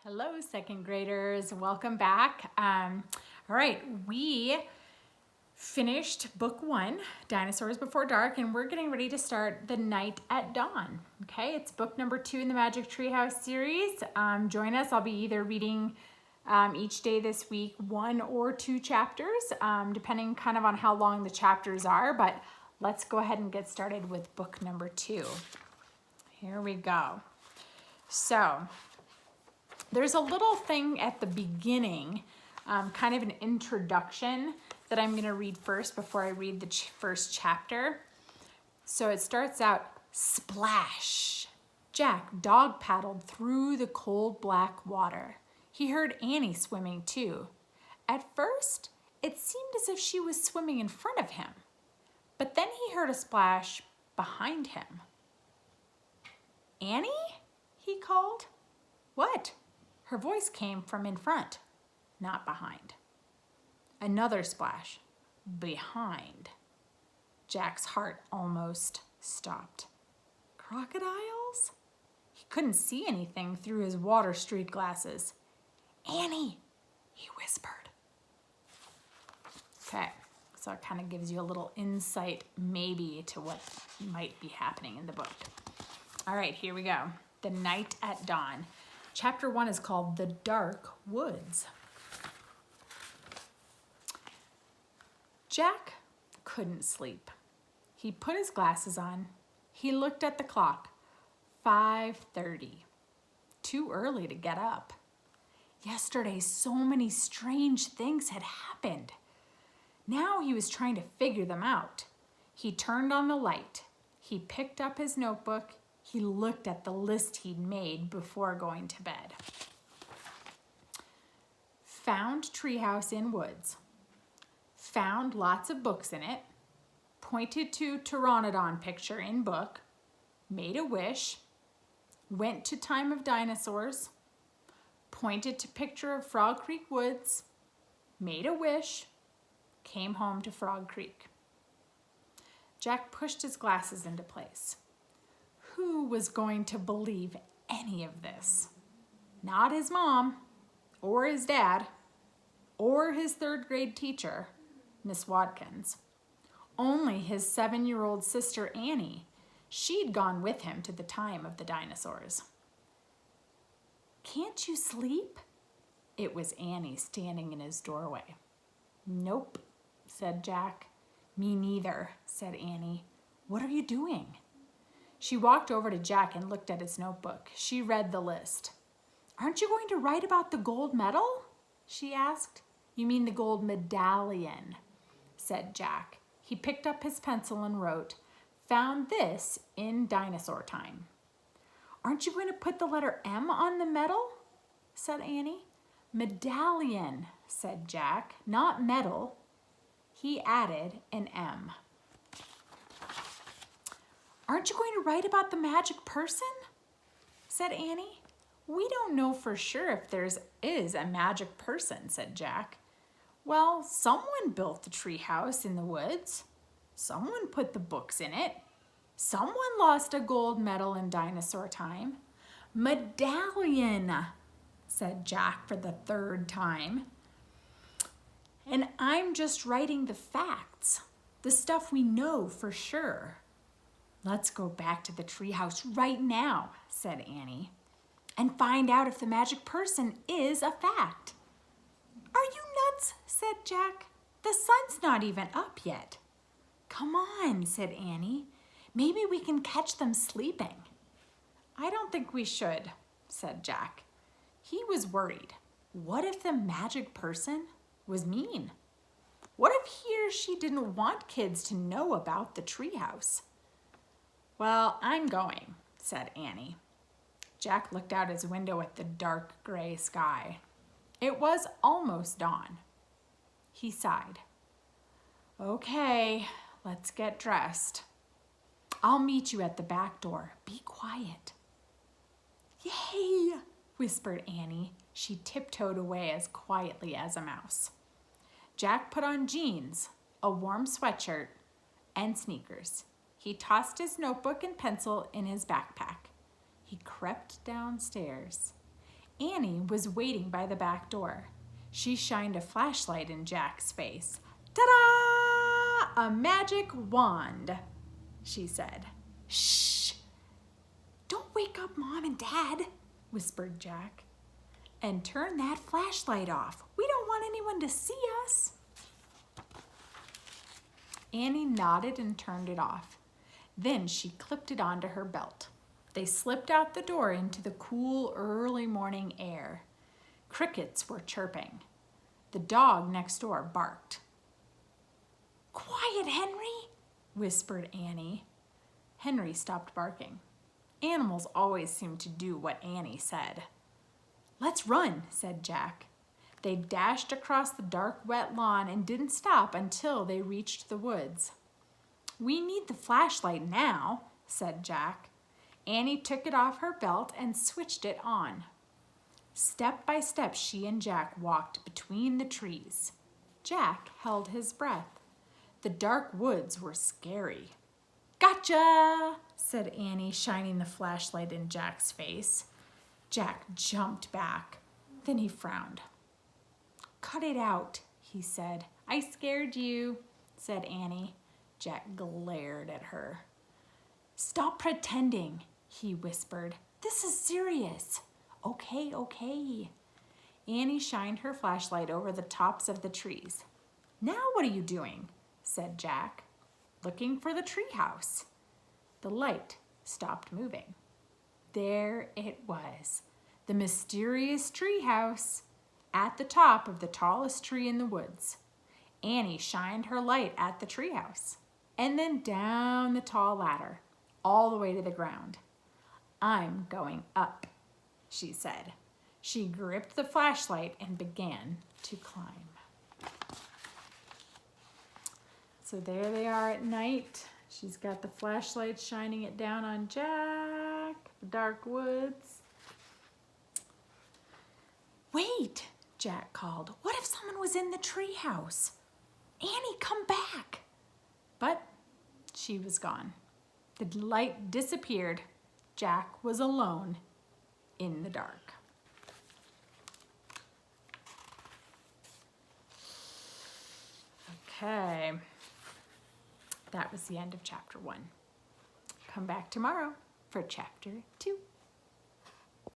Hello, second graders. Welcome back. All right, we finished book 1, Dinosaurs Before Dark, and we're getting ready to start The Night at Dawn. Okay, it's book number 2 in the Magic Treehouse series. Join us. I'll be either reading each day this week 1 or 2 chapters, depending kind of on how long the chapters are, but let's go ahead and get started with book number 2. Here we go. So, there's a little thing at the beginning, kind of an introduction that I'm going to read first before I read the first chapter. So it starts out, splash. Jack dog paddled through the cold black water. He heard Annie swimming too. At first, it seemed as if she was swimming in front of him, but then he heard a splash behind him. Annie? He called. What? Her voice came from in front, not behind. Another splash, behind. Jack's heart almost stopped. Crocodiles? He couldn't see anything through his Water Street glasses. Annie, he whispered. Okay, so it kind of gives you a little insight maybe to what might be happening in the book. All right, here we go. The Night at Dawn. Chapter 1 is called The Dark Woods. Jack couldn't sleep. He put his glasses on. He looked at the clock. 5:30. Too early to get up. Yesterday, so many strange things had happened. Now he was trying to figure them out. He turned on the light. He picked up his notebook. He looked at the list he'd made before going to bed. Found treehouse in woods. Found lots of books in it. Pointed to Pteranodon picture in book. Made a wish. Went to time of dinosaurs. Pointed to picture of Frog Creek Woods. Made a wish. Came home to Frog Creek. Jack pushed his glasses into place. Who was going to believe any of this? Not his mom, or his dad, or his 3rd grade teacher, Miss Watkins. Only his 7-year-old sister Annie. She'd gone with him to the time of the dinosaurs. Can't you sleep? It was Annie standing in his doorway. Nope, said Jack. Me neither, said Annie. What are you doing? She walked over to Jack and looked at his notebook. She read the list. Aren't you going to write about the gold medal? She asked. You mean the gold medallion, said Jack. He picked up his pencil and wrote, found this in dinosaur time. Aren't you going to put the letter M on the medal? Said Annie. Medallion, said Jack, not medal. He added an M. Aren't you going to write about the magic person? Said Annie. We don't know for sure if there is a magic person, said Jack. Well, someone built the treehouse in the woods. Someone put the books in it. Someone lost a gold medal in dinosaur time. Medallion, said Jack for the 3rd time. And I'm just writing the facts, the stuff we know for sure. Let's go back to the treehouse right now, said Annie, and find out if the magic person is a fact. Are you nuts? Said Jack. The sun's not even up yet. Come on, said Annie. Maybe we can catch them sleeping. I don't think we should, said Jack. He was worried. What if the magic person was mean? What if he or she didn't want kids to know about the treehouse? Well, I'm going, said Annie. Jack looked out his window at the dark gray sky. It was almost dawn. He sighed. Okay, let's get dressed. I'll meet you at the back door. Be quiet. Yay, whispered Annie. She tiptoed away as quietly as a mouse. Jack put on jeans, a warm sweatshirt, and sneakers. He tossed his notebook and pencil in his backpack. He crept downstairs. Annie was waiting by the back door. She shined a flashlight in Jack's face. Ta-da! A magic wand, she said. Shh! Don't wake up Mom and Dad, whispered Jack. And turn that flashlight off. We don't want anyone to see us. Annie nodded and turned it off. Then she clipped it onto her belt. They slipped out the door into the cool early morning air. Crickets were chirping. The dog next door barked. Quiet, Henry, whispered Annie. Henry stopped barking. Animals always seemed to do what Annie said. Let's run, said Jack. They dashed across the dark, wet lawn and didn't stop until they reached the woods. We need the flashlight now, said Jack. Annie took it off her belt and switched it on. Step by step, she and Jack walked between the trees. Jack held his breath. The dark woods were scary. Gotcha, said Annie, shining the flashlight in Jack's face. Jack jumped back. Then he frowned. Cut it out, he said. I scared you, said Annie. Jack glared at her. Stop pretending, he whispered. This is serious. Okay. Annie shined her flashlight over the tops of the trees. Now what are you doing? Said Jack. Looking for the treehouse. The light stopped moving. There it was, the mysterious treehouse at the top of the tallest tree in the woods. Annie shined her light at the treehouse and then down the tall ladder, all the way to the ground. I'm going up, she said. She gripped the flashlight and began to climb. So there they are at night. She's got the flashlight shining it down on Jack, the dark woods. Wait, Jack called. What if someone was in the treehouse? Annie, come back. But she was gone. The light disappeared. Jack was alone in the dark. Okay. That was the end of chapter 1. Come back tomorrow for chapter 2.